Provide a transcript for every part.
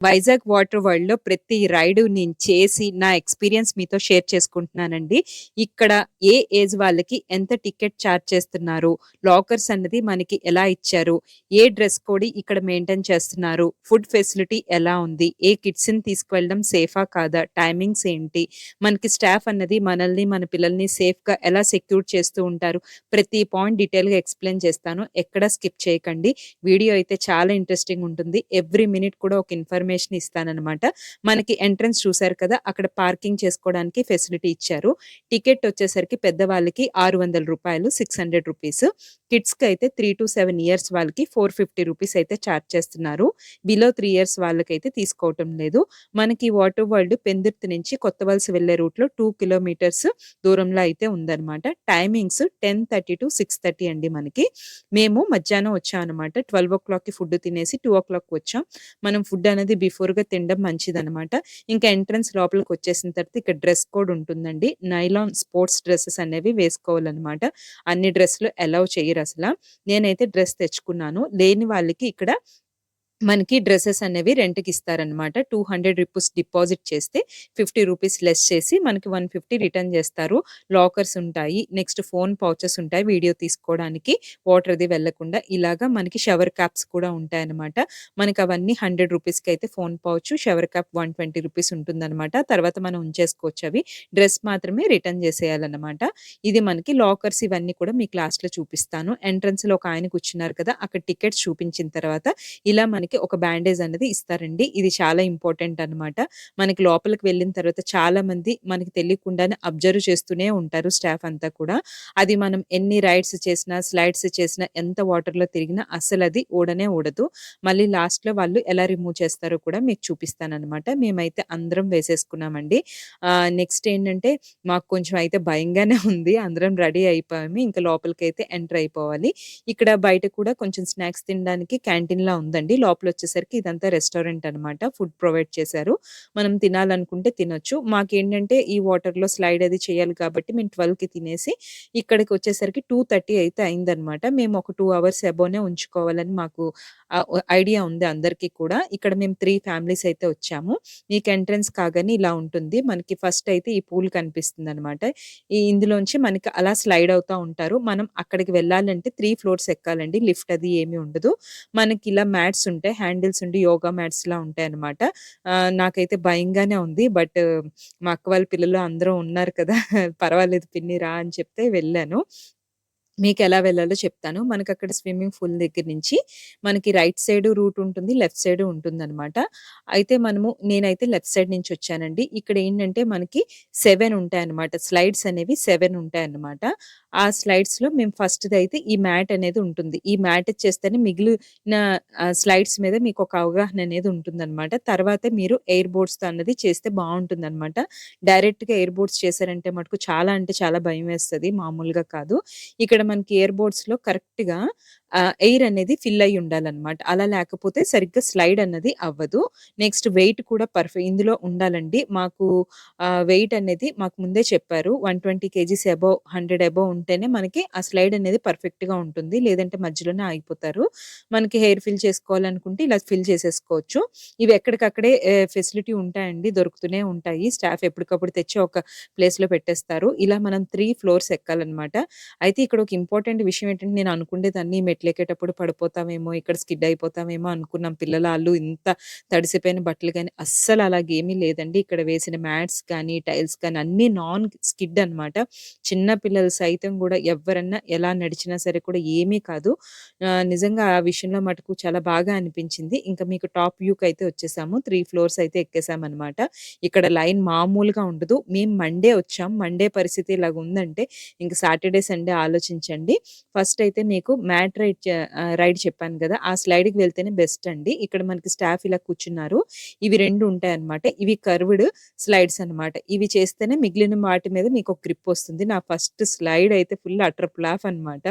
Vizag water వరల్డ్‌లో ప్రతి ride నేను చేసి, నా ఎక్స్‌పీరియన్స్ మీతో షేర్ చేసుకుంటున్నానండి. ఇక్కడ ఏ ఏజ్ వాళ్ళకి ఎంత టికెట్ చార్జ్ చేస్తున్నారు, లాకర్స్ అన్నది మనకి ఎలా ఇచ్చారు, ఏ డ్రెస్ కోడ్ ఇక్కడ మెయింటైన్ చేస్తున్నారు, ఫుడ్ ఫెసిలిటీ ఎలా ఉంది, ఏ కిడ్స్‌ని తీసుకువెళ్ళడం సేఫా కాదా, టైమింగ్స్ ఏంటి, మనకి స్టాఫ్ అన్నది మనల్ని, మన పిల్లల్ని సేఫ్‌గా ఎలా సెక్యూర్ చేస్తూ ఉంటారు, ప్రతి పాయింట్ డీటెయిల్‌గా ఎక్స్‌ప్లెయిన్ చేస్తాను. ఎక్కడ స్కిప్ చేయకండి. వీడియో అయితే చాలా ఇంట్రెస్టింగ్ ఉంటుంది. ఎవ్రీ మినిట్ కూడా ఒక ఇన్ఫర్మేషన్ ఇస్తాననమాట. మనకి ఎంట్రన్స్ చూసారు కదా! అక్కడ పార్కింగ్ చేసుకోవడానికి ఫెసిలిటీ ఇచ్చారు. టికెట్ వచ్చేసరికి పెద్దవాళ్ళకి రూ. 600 600 కిడ్స్‌కైతే 3-7 ఇయర్స్ వాళ్ళకి రూ. 450 అయితే చార్జ్ చేస్తున్నారు. బిలో 3 ఇయర్స్ వాళ్ళకైతే తీసుకోవటం లేదు. మనకి వాటర్ వరల్డ్ పెందుర్తి నుంచి కొత్త వలస వెళ్ళే రూట్‌లో 2 కిలోమీటర్స్ దూరంలో అయితే ఉందనమాట. టైమింగ్స్ 10:30-6:30 అండి మనకి. మేము మధ్యాహ్నం వచ్చామనమాట. 12:00కి ఫుడ్ తినేసి 2:00 వచ్చాం. మనం ఫుడ్ అనేది బిఫోర్‌గా తినడం మంచిదనమాట. ఇంకా ఎంట్రన్స్ లోపలికొచ్చేసిన తర్వాత ఇక్కడ డ్రెస్ కోడ్ ఉంటుందండి. నైలాన్ స్పోర్ట్స్ డ్రెసెస్ అనేవి వేసుకోవాలనమాట. అన్ని డ్రెస్‌లు అలౌ చెయ్యరసల. నేనైతే డ్రెస్ తెచ్చుకున్నాను. లేని వాళ్ళకి ఇక్కడ మనకి డ్రెసెస్ అనేవి రెంట్‌కిస్తారనమాట. రూ. 200 డిపాజిట్ చేస్తే రూ. 50 లెస్ చేసి మనకి 150 రిటర్న్ జేస్తారు. లాకర్స్ ఉంటాయి. నెక్స్ట్ ఫోన్ పౌచెస్ ఉంటాయి. వీడియో తీసుకోవడానికి వాటర్ అది వెళ్ళకుండా. ఇలాగా మనకి షవర్ క్యాప్స్ కూడా ఉంటాయన్నమాట. మనకవన్నీ రూ. 100కి అయితే ఫోన్ పౌచ్, షవర్ క్యాప్ రూ. 120 ఉంటుందన్నమాట. తర్వాత మనం ఉంచేసుకోవచ్చు అవి. డ్రెస్ మాత్రమే రిటర్న్ జేసేయాలన్నమాట. ఇది మనకి లాకర్స్ ఇవన్నీ కూడా మీకు లాస్ట్‌లో చూపిస్తాను. ఎంట్రన్స్‌లో ఒక ఆయన కూర్చున్నారు కదా! అక్కడ టికెట్స్ చూపించిన తర్వాత ఇలా మనకి ఒక బ్యాండేజ్ అనేది ఇస్తారండి. ఇది చాలా ఇంపార్టెంట్ అనమాట. మనకి లోపలికి వెళ్ళిన తర్వాత చాలామంది మనకి తెలియకుండానే అబ్జర్వ్ చేస్తూనే ఉంటారు స్టాఫ్ అంతా కూడా. అది మనం ఎన్ని రైడ్స్ చేసినా, స్లైడ్స్ చేసినా, ఎంత వాటర్‌లో తిరిగినా అస్సలది ఊడనే ఊడదు. మళ్ళీ లాస్ట్‌లో వాళ్ళు ఎలా రిమూవ్ చేస్తారో కూడా మీకు చూపిస్తాననమాట. మేమైతే అందరం వేసేసుకున్నామండి. నెక్స్ట్ ఏంటంటే మాకు కొంచెం అయితే భయంగానే ఉంది. అందరం రెడీ అయిపోయాము. ఇంకా లోపలికైతే ఎంటర్ అయిపోవాలి. ఇక్కడ బయట కూడా కొంచెం స్నాక్స్ తినడానికి క్యాంటీన్‌లా ఉందండి. లోపలొచ్చేసరికి ఇదంతా రెస్టారెంట్ అనమాట. ఫుడ్ ప్రొవైడ్ చేశారు. మనం తినాలనుకుంటే తినొచ్చు. మాకేంటంటే ఈ వాటర్‌లో స్లైడ్ అది చేయాలి కాబట్టి మేము 12కి తినేసి ఇక్కడికొచ్చేసరికి 2:30 అయితే అయిందనమాట. మేము ఒక 2 అవర్స్ అబోనే ఉంచుకోవాలని మాకు ఐడియా ఉంది అందరికీ కూడా. ఇక్కడ మేము 3 ఫ్యామిలీస్ అయితే వచ్చాము. మీకు ఎంట్రన్స్ కాగానే ఇలా ఉంటుంది. మనకి ఫస్ట్ అయితే ఈ పూల్ కనిపిస్తుందనమాట. ఇందులోంచి మనకి అలా స్లైడ్ అవుతా ఉంటారు. మనం అక్కడికి వెళ్ళాలంటే 3 ఫ్లోర్స్ ఎక్కాలండి. లిఫ్ట్ అది ఏమి ఉండదు. మనకిలా మ్యాట్స్ ఉంటాయి. హ్యాండిల్స్ ఉండి యోగా మ్యాట్స్‌లా ఉంటాయన్నమాట. నాకైతే భయంగానే ఉంది. బట్ మా అక్క వాళ్ళ పిల్లలు అందరం ఉన్నారు కదా! పర్వాలేదు పిన్ని రా అని చెప్తే వెళ్ళాను. మీకెలా వెళ్ళాలో చెప్తాను. మనకక్కడ స్విమ్మింగ్ పూల్ దగ్గర నుంచి మనకి రైట్ సైడ్ రూట్ ఉంటుంది. లెఫ్ట్ సైడ్ ఉంటుందనమాట. అయితే నేనైతే లెఫ్ట్ సైడ్ నుంచి వచ్చానండి. ఇక్కడేంటంటే మనకి 7 ఉంటాయన్నమాట. స్లైడ్స్ అనేవి 7 ఉంటాయన్నమాట. ఆ స్లైడ్స్‌లో మేము ఫస్ట్‌దయితే ఈ మ్యాట్ అనేది ఉంటుంది. ఈ మ్యాట్ చేస్తేనే మిగిలిన స్లైడ్స్ మీద మీకొక అవగాహన అనేది ఉంటుందనమాట. తర్వాత మీరు ఎయిర్ బోర్డ్స్‌తో అన్నది చేస్తే బావుంటుందనమాట. డైరెక్ట్‌గా ఎయిర్ బోర్డ్స్ చేశారంటే మటుకు చాలా అంటే చాలా భయమేస్తది. మామూలుగా కాదు. ఇక్కడ మనకి ఇయర్ బోర్డ్స్‌లో కరెక్ట్‌గా ఎయిర్ అనేది ఫిల్ అయ్యి ఉండాలనమాట. అలా లేకపోతే సరిగ్గా స్లైడ్ అన్నది అవ్వదు. నెక్స్ట్ వెయిట్ కూడా ఇందులో ఉండాలండి. మాకు వెయిట్ అనేది మాకు ముందే చెప్పారు. 120 కేజీస్ అబోవ్ 100 అబోవ్ ఉంటేనే మనకి ఆ స్లైడ్ అనేది పర్ఫెక్ట్‌గా ఉంటుంది. లేదంటే మధ్యలోనే ఆగిపోతారు. మనకి హెయిర్ ఫిల్ చేసుకోవాలనుకుంటే ఇలా ఫిల్ చేసేసుకోవచ్చు. ఇవి ఎక్కడికక్కడే ఫెసిలిటీ ఉంటాయండి. దొరుకుతూనే ఉంటాయి. స్టాఫ్ ఎప్పటికప్పుడు తెచ్చి ఒక ప్లేస్‌లో పెట్టేస్తారు. ఇలా మనం 3 ఫ్లోర్స్ ఎక్కాలనమాట. అయితే ఇక్కడ ఒక ఇంపార్టెంట్ విషయం ఏంటంటే నేను అనుకునేదాన్ని మెట్లెక్కేటప్పుడు పడిపోతామేమో, ఇక్కడ స్కిడ్ అయిపోతామేమో అనుకున్నాం. పిల్లలాళ్ళు ఇంత తడిసిపోయిన బట్టలు గాని అస్సలు అలాగేమీ లేదండి. ఇక్కడ వేసిన మ్యాట్స్ కానీ, టైల్స్ కానీ అన్నీ నాన్ స్కిడ్ అనమాట. చిన్న పిల్లలు సైతం గూడా ఎవ్వరన్నా ఎలా నడిచినా సరే కూడా ఏమీ కాదు. నిజంగా ఆ విషయంలో మటుకు చాలా బాగా అనిపించింది. ఇంకా మీకు టాప్ వ్యూకయితే వచ్చేసాము. 3 ఫ్లోర్స్ అయితే ఎక్కేసామనమాట. ఇక్కడ లైన్ మామూలుగా ఉండదు. మేము మండే వచ్చాం. మండే పరిస్థితి ఇలాగుందంటే ఇంక సాటర్‌డే, సండే ఆలోచించండి. ఫస్ట్ అయితే మీకు మ్యాట్ రైడ్ చెప్పాను గదా! ఆ స్లైడ్‌కి వెళ్తేనే బెస్ట్ అండి. ఇక్కడ మనకి స్టాఫ్ ఇలా కూర్చున్నారు. ఇవి 2 ఉంటాయన్నమాట. ఇవి కర్వ్డ్ స్లైడ్స్ అన్నమాట. ఇవి చేస్తేనే మిగిలిన వాటి మీద మీకొక గ్రిప్ వస్తుంది. నా ఫస్ట్ స్లైడ్ అయితే ఫుల్ అటర్ ఫ్లాప్ అన్నమాట.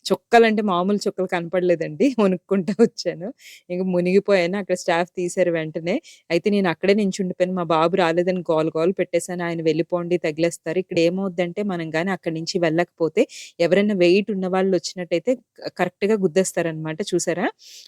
చుక్కలంటే మామూలు చుక్కలు కనపడలేదండి. వణుక్కుంటా వచ్చాను. ఇంక మునిగిపోయాను. అక్కడ స్టాఫ్ తీశారు వెంటనే. అయితే నేను అక్కడే నించుండిపోయాను. మా బాబు రాలేదని గోల గోల పెట్టేసాను. ఆయన వెళ్ళిపోండి తగిలేస్తారు. ఇక్కడ ఏమవుద్దంటే మనం గాని అక్కడి నుంచి వెళ్ళకపోతే ఎవరైనా వెయిట్ ఉన్నవాళ్ళు వచ్చినట్టయితే కరెక్ట్‌గా గుద్దేస్తారనమాట. చూసారా?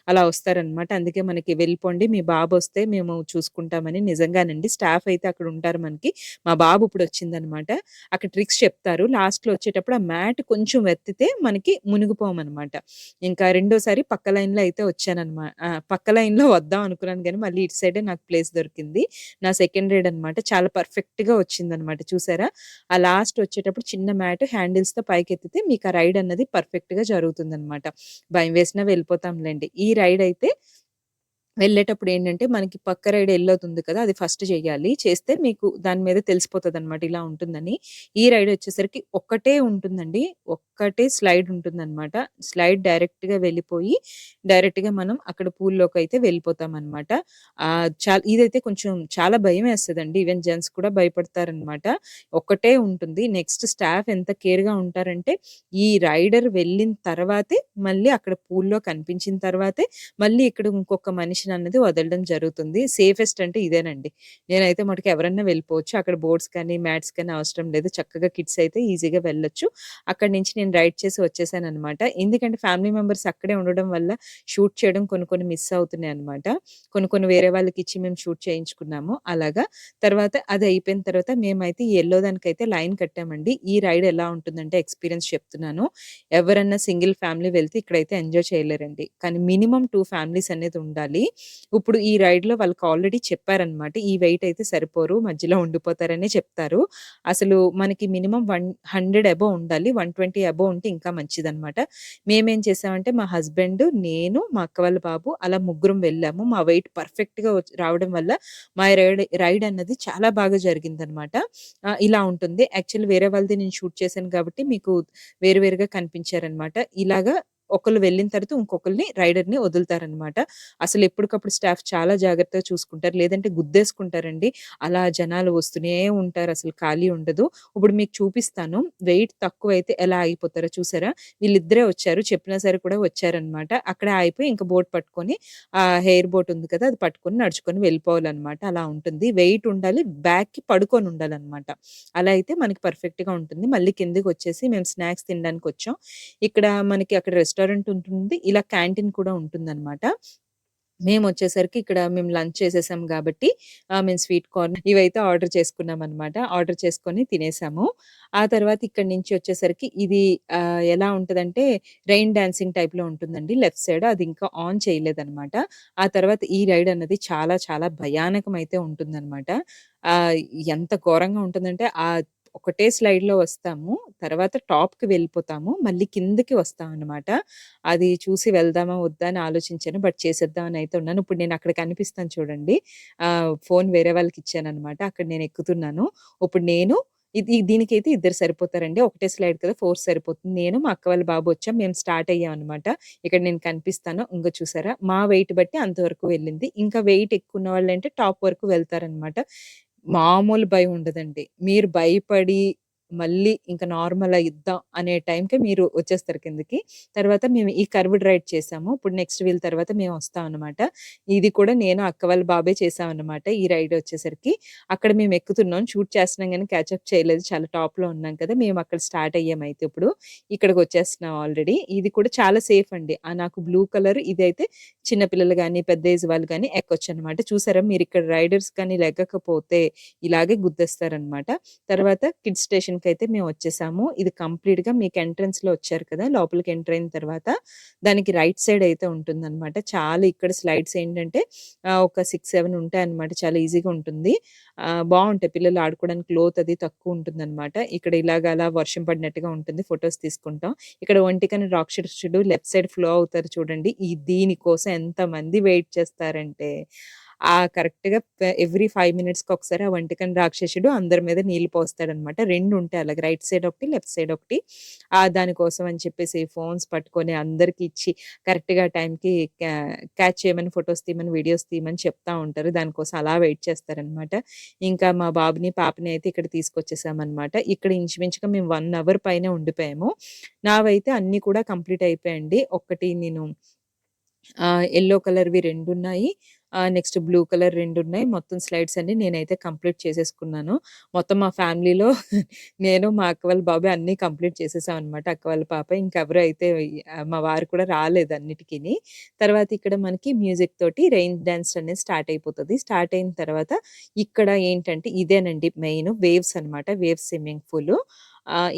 అలా వస్తారనమాట. అందుకే మనకి వెళ్ళిపోండి మీ బాబొస్తే మేము చూసుకుంటామని. నిజంగానండి స్టాఫ్ అయితే అక్కడ ఉంటారు మనకి. మా బాబు ఇప్పుడొచ్చిందనమాట. అక్కడ ట్రిక్స్ చెప్తారు. లాస్ట్‌లో వచ్చేటప్పుడు ఆ మ్యాట్ కొంచెం వెత్తితే మనకి మునిగిపోమనమాట. ఇంకా రెండోసారి పక్క లైన్‌లో అయితే పక్క లైన్‌లో వద్దాం అనుకున్నాను గానీ, మళ్ళీ ఇటు సైడే నాకు ప్లేస్ దొరికింది. నా సెకండ్ రైడ్ అనమాట. చాలా పర్ఫెక్ట్‌గా వచ్చిందనమాట. చూసారా? ఆ లాస్ట్ వచ్చేటప్పుడు చిన్న మ్యాట్ హ్యాండిల్స్‌తో పైకెత్తితే మీకు ఆ రైడ్ అన్నది పర్ఫెక్ట్‌గా జరుగుతుందనమాట. భయం వేసినా వెళ్ళిపోతాంలెండి. ఈ రైడ్ అయితే వెళ్ళేటప్పుడేంటంటే, మనకి పక్క రైడ్ ఎల్లవుతుంది కదా! అది ఫస్ట్ చెయ్యాలి. చేస్తే మీకు దాని మీద తెలిసిపోతదనమాట ఇలా ఉంటుందని. ఈ రైడొచ్చేసరికి ఒక్కటే ఉంటుందండి. ఒక్కటే స్లైడ్ ఉంటుందనమాట. స్లైడ్ డైరెక్ట్‌గా వెళ్ళిపోయి, డైరెక్ట్‌గా మనం అక్కడ పూల్‌లోకైతే వెళ్ళిపోతామనమాట. ఇదైతే కొంచెం చాలా భయమేస్తదండి. ఈవెన్ జెంట్స్ కూడా భయపడతారనమాట. ఒక్కటే ఉంటుంది. నెక్స్ట్ స్టాఫ్ ఎంత కేర్‌గా ఉంటారంటే, ఈ రైడర్ వెళ్ళిన తర్వాతే, మళ్ళీ అక్కడ పూల్‌లో కనిపించిన తర్వాతే మళ్ళీ ఇక్కడ ఇంకొక మనిషినన్నది వదలడం జరుగుతుంది. సేఫెస్ట్ అంటే ఇదేనండి. నేనైతే మటుకు ఎవరన్నా వెళ్ళిపోవచ్చు. అక్కడ బోర్డ్స్ కానీ, మ్యాట్స్ కానీ అవసరం లేదు. చక్కగా కిడ్స్ అయితే ఈజీగా వెళ్ళొచ్చు. అక్కడి నుంచి నేను రైడ్ చేసి వచ్చేసాననమాట. ఎందుకంటే ఫ్యామిలీ మెంబర్స్ అక్కడే ఉండడం వల్ల షూట్ చేయడం కొన్ని కొన్ని మిస్ అవుతున్నాయన్నమాట. కొన్ని కొన్ని వేరే వాళ్ళకిచ్చి మేము షూట్ చేయించుకున్నాము. అలాగా. తర్వాత అది అయిపోయిన తర్వాత మేమైతే ఈ యెల్లో దానికైతే లైన్ కట్టామండి. ఈ రైడ్ ఎలా ఉంటుందంటే ఎక్స్‌పీరియన్స్ చెప్తున్నాను. ఎవరన్నా సింగిల్ ఫ్యామిలీ వెళ్తే ఇక్కడైతే ఎంజాయ్ చేయలేరండి. కానీ మినిమమ్ 2 ఫ్యామిలీస్ అనేది ఉండాలి. ఇప్పుడు ఈ రైడ్‌లో వాళ్ళకి ఆల్రెడీ చెప్పారనమాట. ఈ వెయిట్ అయితే సరిపోరు. మధ్యలో ఉండిపోతారనే చెప్తారు. అసలు మనకి మినిమమ్ 100 అబోవ్ ఉండాలి. 120 అబోవ్ ఉంటే ఇంకా మంచిదనమాట. మేమేం చేసామంటే మా హస్బెండ్, నేను, మా అక్క వాళ్ళ బాబు అలా ముగ్గురం వెళ్ళాము. మా వెయిట్ పర్ఫెక్ట్‌గా రావడం వల్ల మా రైడ్ అన్నది చాలా బాగా జరిగిందనమాట. ఇలా ఉంటుంది. యాక్చువల్లీ వేరే వాళ్ళది నేను షూట్ చేశాను కాబట్టి మీకు వేరు వేరుగా కనిపించారనమాట. ఇలాగా ఒకళ్ళు వెళ్ళిన తర్వాత ఇంకొకళ్ళని రైడర్‌ని వదులుతారనమాట. అసలు ఎప్పటికప్పుడు స్టాఫ్ చాలా జాగ్రత్తగా చూసుకుంటారు. లేదంటే గుద్దేసుకుంటారండి. అలా జనాలు వస్తూనే ఉంటారు. అసలు ఖాళీ ఉండదు. ఇప్పుడు మీకు చూపిస్తాను. వెయిట్ తక్కువైతే ఎలా ఆగిపోతారో చూసారా? వీళ్ళిద్దరే వచ్చారు. చెప్పినా సరే కూడా వచ్చారనమాట. అక్కడే ఆగిపోయి ఇంక బోట్ పట్టుకొని హెయిర్ బోట్ ఉంది కదా! అది పట్టుకొని నడుచుకొని వెళ్ళిపోవాలనమాట. అలా ఉంటుంది. వెయిట్ ఉండాలి. బ్యాక్‌కి పడుకొని ఉండాలనమాట. అలా అయితే మనకి పర్ఫెక్ట్‌గా ఉంటుంది. మళ్ళీ కిందకొచ్చేసి మేము స్నాక్స్ తినడానికొచ్చాం. ఇక్కడ మనకి అక్కడ రెస్టారెంట్ ఉంటుంది. ఇలా క్యాంటీన్ కూడా ఉంటుందనమాట. మేమొచ్చేసరికి ఇక్కడ మేము లంచ్ చేసేసాం గాబట్టి మేము స్వీట్ కార్న్ ఇవైతే ఆర్డర్ చేసుకున్నామనమాట. ఆర్డర్ చేసుకొని తినేసాము. ఆ తర్వాత ఇక్కడి నుంచి వచ్చేసరికి ఇది ఎలా ఉంటదంటే రెయిన్ డాన్సింగ్ టైప్‌లో ఉంటుందండి లెఫ్ట్ సైడ్. అది ఇంకా ఆన్ చేయలేదనమాట. ఆ తర్వాత ఈ రైడ్ అన్నది చాలా చాలా భయానకమైతే ఉంటుందనమాట. ఆహ్, ఎంత ఘోరంగా ఉంటుందంటే ఒకటే స్లైడ్‌లో వస్తాము. తర్వాత టాప్‌కి వెళ్ళిపోతాము. మళ్ళీ కిందకి వస్తామనమాట. అది చూసి వెళ్దామా? వద్దా? అని ఆలోచించాను. బట్ చేసేద్దాం అని అయితే ఉన్నాను. ఇప్పుడు నేను అక్కడ కనిపిస్తాను చూడండి. ఫోన్ వేరే వాళ్ళకిచ్చాననమాట. అక్కడ నేను ఎక్కుతున్నాను. ఇప్పుడు నేను దీనికైతే ఇద్దరు సరిపోతారండి. ఒకటే స్లైడ్ కదా! 4 సరిపోతుంది. నేను, మా అక్క వాళ్ళ బాబు వచ్చాం. మేము స్టార్ట్ అయ్యామనమాట. ఇక్కడ నేను కనిపిస్తాను. ఇంగో చూసారా? మా వెయిట్ బట్టి అంతవరకు వెళ్ళింది. ఇంకా వెయిట్ ఎక్కువ ఉన్నవాళ్ళంటే టాప్ వరకు వెళ్తారనమాట. మామూలు భయం ఉండదండి. మీరు భయపడి మళ్ళీ ఇంక నార్మల్ ఇద్దాం అనే టైంకే మీరు వచ్చేస్తారు కిందకి. తర్వాత మేము ఈ కర్వ్డ్ రైడ్ చేసాము. ఇప్పుడు నెక్స్ట్ వీళ్ళ తర్వాత మేము వస్తామనమాట. ఇది కూడా నేను, అక్క వాళ్ళ బాబే చేశామనమాట. ఈ రైడ్ వచ్చేసరికి. అక్కడ మేము ఎక్కుతున్నాం. షూట్ చేస్తున్నాం గానీ క్యాచప్ చేయలేదు. చాలా టాప్‌లో ఉన్నాం కదా! మేము అక్కడ స్టార్ట్ అయ్యామైతే ఇప్పుడు. ఇక్కడికొచ్చేస్తున్నాం ఆల్రెడీ. ఇది కూడా చాలా సేఫ్ అండి. నాకు బ్లూ కలర్ ఇదైతే చిన్న పిల్లలు గాని, పెద్ద ఏజ్ వాళ్ళు గాని ఎక్కొచ్చనమాట. చూసారా మీరిక్కడ రైడర్స్ కానీ లెగ్గకపోతే ఇలాగే గుద్దేస్తారనమాట. తర్వాత కిడ్స్ స్టేషన్‌కైతే మేమొచ్చేసాము. ఇది కంప్లీట్‌గా మీకు ఎంట్రన్స్‌లో వచ్చారు కదా! లోపలికి ఎంటర్ అయిన తర్వాత దానికి రైట్ సైడ్ అయితే ఉంటుందనమాట. చాలా ఇక్కడ స్లైడ్స్ ఏంటంటే ఒక 6, 7 ఉంటాయన్నమాట. చాలా ఈజీగా ఉంటుంది. బావుంటాయి. పిల్లలు ఆడుకోవడానికి లోతు అది తక్కువుంటుందనమాట. ఇక్కడ ఇలాగ అలా వర్షం పడినట్టుగా ఉంటుంది. ఫోటోస్ తీసుకుంటాం. ఇక్కడ ఒంటికన్ను రాక్షసుడు లెఫ్ట్ సైడ్ ఫ్లో అవుతారు చూడండి. దీని కోసం ఎంతమంది వెయిట్ చేస్తారంటే కరెక్ట్‌గా ఎవ్రీ 5 మినిట్స్‌కి ఒకసారి ఆ వంటికన్ను రాక్షసుడు అందరి మీద నీళ్లు పోస్తాడనమాట. 2 ఉంటాయి అలాగ రైట్ సైడ్ ఒకటి, లెఫ్ట్ సైడ్ ఒకటి. దానికోసం అని చెప్పేసి ఫోన్స్ పట్టుకొని అందరికి ఇచ్చి కరెక్ట్‌గా టైంకి క్యాచ్ చేయమని, ఫోటోస్ తీయమని, వీడియోస్ తీయమని చెప్తా ఉంటారు. దానికోసం అలా వెయిట్ చేస్తారనమాట. ఇంకా మా బాబుని, పాపని అయితే ఇక్కడ తీసుకొచ్చేసామనమాట. ఇక్కడ ఇంచుమించుగా మేము 1 అవర్ పైనే ఉండిపోయాము. నావైతే అన్నీ కూడా కంప్లీట్ అయిపోయాయండి. ఒక్కటి నేను యెల్లో కలర్‌వి రెండున్నాయి. నెక్స్ట్ బ్లూ కలర్ 2 ఉన్నాయి. మొత్తం స్లైడ్స్ అన్నీ నేనైతే కంప్లీట్ చేసేసుకున్నాను. మొత్తం మా ఫ్యామిలీలో నేను, మా అక్క వాళ్ళ బాబాయ్ అన్నీ కంప్లీట్ చేసేసామనమాట. అక్క వాళ్ళ పాప ఇంకెవరు అయితే మా వారు కూడా రాలేదు అన్నిటికిని. తర్వాత ఇక్కడ మనకి మ్యూజిక్ తోటి రెయిన్ డాన్స్ అనేది స్టార్ట్ అయిపోతది. స్టార్ట్ అయిన తర్వాత ఇక్కడ ఏంటంటే ఇదేనండి మెయిన్ వేవ్స్ అనమాట. Waves swimming pool.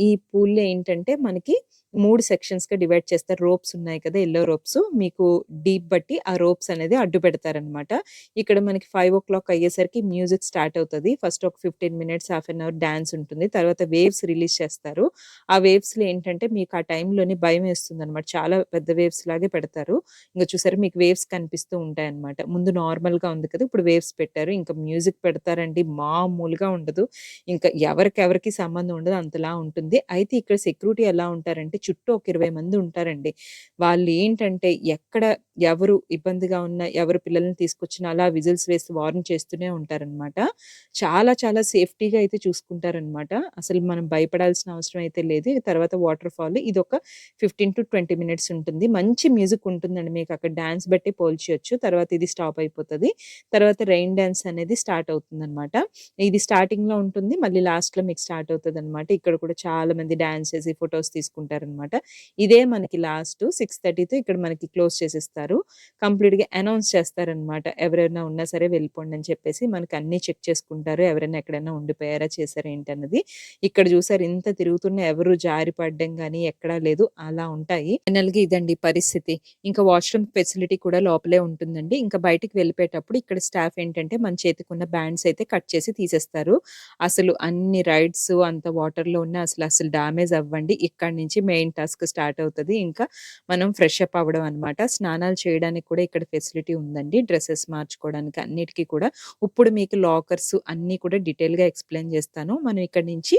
ఈ పూల్‌లో ఏంటంటే మనకి 3 సెక్షన్స్‌గా డివైడ్ చేస్తారు. రోప్స్ ఉన్నాయి కదా! Yellow ropes. మీకు డీప్ బట్టి ఆ రోప్స్ అనేది అడ్డు పెడతారనమాట. ఇక్కడ మనకి 5:00 అయ్యేసరికి మ్యూజిక్ స్టార్ట్ అవుతది. ఫస్ట్ ఒక 15 minutes, half an hour dance ఉంటుంది. తర్వాత వేవ్స్ రిలీజ్ చేస్తారు. ఆ వేవ్స్‌లో ఏంటంటే మీకు ఆ టైంలోని భయమేస్తుందనమాట. చాలా పెద్ద వేవ్స్ లాగే పెడతారు. ఇంక చూసారా మీకు వేవ్స్ కనిపిస్తూ ఉంటాయన్నమాట. ముందు నార్మల్‌గా ఉంది కదా! ఇప్పుడు వేవ్స్ పెట్టారు. ఇంకా మ్యూజిక్ పెడతారండి మామూలుగా ఉండదు. ఇంకా ఎవరికెవరికి సంబంధం ఉండదు అంతలా ఉంటుంది. అయితే ఇక్కడ సెక్యూరిటీ ఎలా ఉంటారంటే చుట్టూ ఒక 20 మంది ఉంటారండి. వాళ్ళేంటంటే ఎక్కడ ఎవరు ఇబ్బందిగా ఉన్నా, ఎవరు పిల్లల్ని తీసుకొచ్చినా అలా విజిల్స్ వేసి వార్న్ చేస్తూనే ఉంటారనమాట. చాలా చాలా సేఫ్టీగా అయితే చూసుకుంటారనమాట. అసలు మనం భయపడాల్సిన అవసరం అయితే లేదు. తర్వాత వాటర్ ఫాల్ ఇదొక 15-20 మినిట్స్ ఉంటుంది. మంచి మ్యూజిక్ ఉంటుందండి. మీకక్కడ డాన్స్ బట్టి పోల్చొచ్చు. తర్వాత ఇది స్టాప్ అయిపోతది. తర్వాత రెయిన్ డాన్స్ అనేది స్టార్ట్ అవుతుందనమాట. ఇది స్టార్టింగ్‌లో ఉంటుంది. మళ్ళీ లాస్ట్‌లో మీకు స్టార్ట్ అవుతదనమాట. ఇక్కడ కూడా చాలా మంది డాన్స్ చేసి ఫోటోస్ తీసుకుంటారనమాట. ఇదే మనకి లాస్ట్ 6:30తో ఇక్కడ మనకి క్లోజ్ చేసేస్తారు. కంప్లీట్‌గా అనౌన్స్ చేస్తారనమాట. ఎవరైనా ఉన్నా సరే వెళ్ళిపోండి అని చెప్పేసి మనకి అన్నీ చెక్ చేసుకుంటారు. ఎవరైనా ఎక్కడైనా ఉండిపోయారా, చేసారా ఏంటన్నది. ఇక్కడ చూసారు ఇంత తిరుగుతున్నా ఎవరు జారి పడడం గాని ఎక్కడా లేదు. అలా ఉంటాయి. ఫైనల్‌గా ఇదండి పరిస్థితి. ఇంకా వాష్‌రూమ్ ఫెసిలిటీ కూడా లోపలే ఉంటుందండి. ఇంకా బయటికి వెళ్ళిపోయేటప్పుడు ఇక్కడ స్టాఫ్ ఏంటంటే మన చేతికున్న బ్యాండ్స్ అయితే కట్ చేసి తీసేస్తారు. అసలు అన్ని రైడ్స్ అంత వాటర్‌లో ఉన్న అసలు డ్యామేజ్ అవ్వండి. ఇక్కడి నుంచి మెయిన్ టాస్క్ స్టార్ట్ అవుతది. ఇంకా మనం ఫ్రెష్ అప్ అవ్వడం అన్నమాట. స్నానాలు చేయడానికి కూడా ఇక్కడ ఫెసిలిటీ ఉందండి. డ్రెసెస్ మార్చుకోవడానికి అన్నిటికి కూడా. ఇప్పుడు మీకు లాకర్స్ అన్నీ కూడా డీటెయిల్‌గా ఎక్స్‌ప్లెయిన్ చేస్తాను. మనం ఇక్కడి నుంచి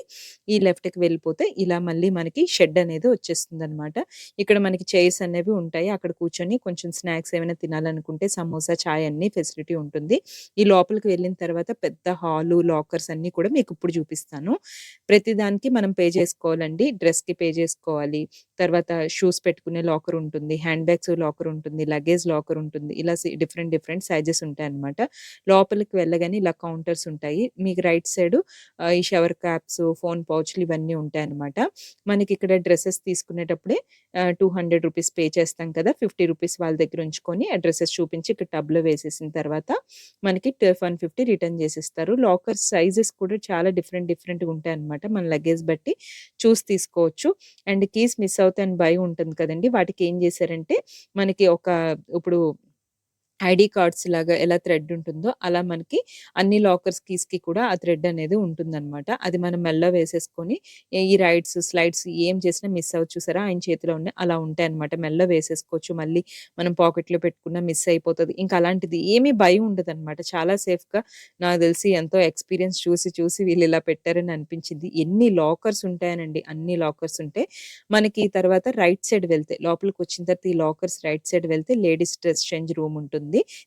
ఈ లెఫ్ట్‌కి వెళ్ళిపోతే ఇలా మళ్ళీ మనకి షెడ్ అనేది వచ్చేస్తుందన్నమాట. ఇక్కడ మనకి చైర్స్ అనేవి ఉంటాయి. అక్కడ కూర్చొని కొంచెం స్నాక్స్ ఏమైనా తినాలనుకుంటే సమోసా, చాయ్ అన్నీ ఫెసిలిటీ ఉంటుంది. ఈ లోపలికి వెళ్ళిన తర్వాత పెద్ద హాలు, లాకర్స్ అన్నీ కూడా మీకిప్పుడు చూపిస్తాను. ప్రతి దానికి మనం పే చేసుకోవాలండి. డ్రెస్‌కి పే చేసుకోవాలి. తర్వాత షూస్ పెట్టుకునే లాకర్ ఉంటుంది. హ్యాండ్ బ్యాగ్స్ లాకర్ ఉంటుంది. లగేజ్ లాకర్ ఉంటుంది. ఇలా డిఫరెంట్ డిఫరెంట్ సైజెస్ ఉంటాయన్నమాట. లోపలికి వెళ్ళగానే ఇలా కౌంటర్స్ ఉంటాయి. మీకు రైట్ సైడు ఈ షవర్ క్యాప్స్, ఫోన్ పౌచ్‌లు ఇవన్నీ ఉంటాయన్నమాట. మనకిక్కడ డ్రెసెస్ తీసుకునేటప్పుడే రూ. 200 పే చేస్తాం కదా! రూ. 50 వాళ్ళ దగ్గర ఉంచుకొని ఆ డ్రెసెస్ చూపించి ఇక్కడ టబ్‌లో వేసేసిన తర్వాత మనకి 150 రిటర్న్ చేసిస్తారు. లాకర్ సైజెస్ కూడా చాలా డిఫరెంట్ డిఫరెంట్‌గా ఉంటాయన్నమాట. మన లగేజ్ బట్టి చూసి తీసుకోవచ్చు. అండ్ కీస్ మిస్ అవుతాయని భయం ఉంటుంది కదండీ! వాటికి ఏం చేశారంటే మనకి ఒక ఇప్పుడు ఐడీ కార్డ్స్ లాగా ఎలా థ్రెడ్ ఉంటుందో, అలా మనకి అన్ని లాకర్స్ కీస్‌కి కూడా ఆ థ్రెడ్ అనేది ఉంటుందనమాట. అది మనం మెడలో వేసేసుకొని ఈ రైడ్స్, స్లైడ్స్ ఏం చేసినా మిస్ అవ్వదు చూసారా? ఆయన చేతిలో ఉన్నాయి. అలా ఉంటాయన్నమాట. మెడలో వేసేసుకోవచ్చు. మళ్ళీ మనం పాకెట్‌లో పెట్టుకున్నా మిస్ అయిపోతది. ఇంకా అలాంటిది ఏమీ భయం ఉండదనమాట. చాలా సేఫ్‌గా నాకు తెలిసి ఎంతో ఎక్స్‌పీరియన్స్ చూసి, చూసి వీళ్ళు ఇలా పెట్టారని అనిపించింది. ఎన్ని లాకర్స్ ఉంటాయనండి. అన్ని లాకర్స్ ఉంటాయి. మనకి తర్వాత రైట్ సైడ్ వెళ్తే లోపలికొచ్చిన తర్వాత ఈ లాకర్స్ రైట్ సైడ్ వెళ్తే లేడీస్ డ్రెస్ చేంజ్ రూమ్ ఉంటుంది.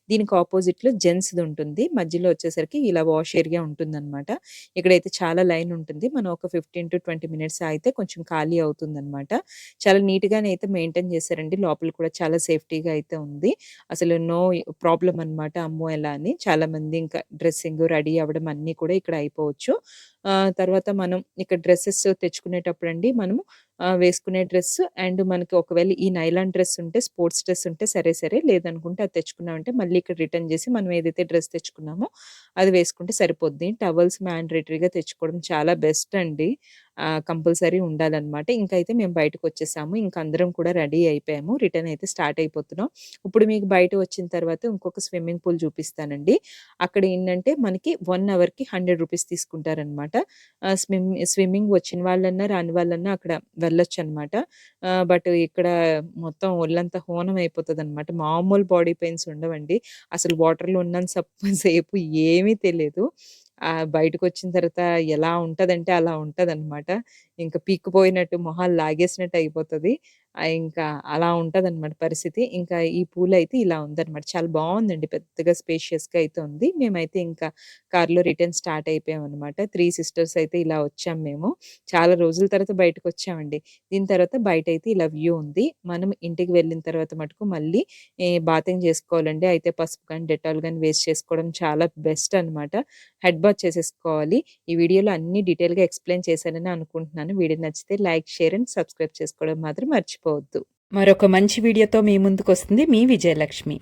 దీనికి అపోజిట్‌లో జెంట్స్‌ది ఉంటుంది. మధ్యలో వచ్చేసరికి ఇలా వాష్ ఏరియా ఉంటుందనమాట. ఇక్కడైతే చాలా లైన్ ఉంటుంది. మనం ఒక 15-20 మినిట్స్ ఆగితే కొంచెం ఖాళీ అవుతుందనమాట. చాలా నీట్‌గానే అయితే మెయింటైన్ చేశారండి. లోపల కూడా చాలా సేఫ్టీగా అయితే ఉంది. అసలు నో ప్రాబ్లమ్ అనమాట. అమ్మో! ఎలా అని చాలామంది ఇంకా డ్రెస్సింగ్, రెడీ అవ్వడం అన్నీ కూడా ఇక్కడ అయిపోవచ్చు. తర్వాత మనం ఇక్కడ డ్రెసెస్ తెచ్చుకునేటప్పుడండి మనము వేసుకునే డ్రెస్ అండ్ మనకి ఒకవేళ ఈ నైలాన్ డ్రెస్ ఉంటే, స్పోర్ట్స్ డ్రెస్ ఉంటే సరే సరే. లేదనుకుంటే అది తెచ్చుకున్నామంటే మళ్ళీ ఇక్కడ రిటర్న్ చేసి మనం ఏదైతే డ్రెస్ తెచ్చుకున్నామో అది వేసుకుంటే సరిపోద్ది. టవల్స్ మ్యాండేటరీగా తెచ్చుకోవడం చాలా బెస్ట్ అండి. కంపల్సరీ ఉండాలనమాట. ఇంకైతే మేము బయటకొచ్చేసాము. ఇంక అందరం కూడా రెడీ అయిపోయాము. రిటర్న్ అయితే స్టార్ట్ అయిపోతున్నాం. ఇప్పుడు మీకు బయట వచ్చిన తర్వాత ఇంకొక స్విమ్మింగ్ పూల్ చూపిస్తానండి. అక్కడ ఏంటంటే మనకి 1 అవర్‌కి రూ. 100 తీసుకుంటారనమాట. స్విమ్మింగ్ వచ్చిన వాళ్ళన్నా, రాని వాళ్ళన్నా అక్కడ వెళ్ళొచ్చనమాట. బట్ ఇక్కడ మొత్తం ఒళ్ళంతా హూనం అయిపోతదనమాట. మామూలు బాడీ పెయిన్స్ ఉండవండి. అసలు వాటర్‌లో ఉన్నంత సేపు ఏమీ తెలీదు. బయటకొచ్చిన తర్వాత ఎలా ఉంటదంటే అలా ఉంటదనమాట. ఇంక పీక్కుపోయినట్టు మొహాలు లాగేసినట్టు అయిపోతది. ఇంకా అలా ఉంటదనమాట పరిస్థితి. ఇంకా ఈ పూలయితే ఇలా ఉందనమాట. చాలా బావుందండి. పెద్దగా స్పేషియస్‌గా అయితే ఉంది. మేమైతే ఇంకా కార్‌లో రిటర్న్ స్టార్ట్ అయిపోయామనమాట. 3 సిస్టర్స్ అయితే ఇలా వచ్చాం మేము. చాలా రోజుల తర్వాత బయటకొచ్చామండి. దీని తర్వాత బయటైతే ఇలా వ్యూ ఉంది. మనం ఇంటికి వెళ్ళిన తర్వాత మటుకు మళ్ళీ బాతింగ్ చేసుకోవాలండి. అయితే పసుపు గాని, డెటాల్ గాని వేస్ట్ చేసుకోవడం చాలా బెస్ట్ అనమాట. హెడ్ బాత్ చేసేసుకోవాలి. ఈ వీడియోలో అన్నీ డీటెయిల్‌గా ఎక్స్‌ప్లెయిన్ చేశానని అనుకుంటున్నాను. వీడియో నచ్చితే లైక్, షేర్ అండ్ సబ్స్క్రైబ్ చేసుకోవడం మాత్రం మర్చిపోవద్దు. మరొక మంచి వీడియోతో మీ ముందుకొస్తుంది మీ విజయలక్ష్మి.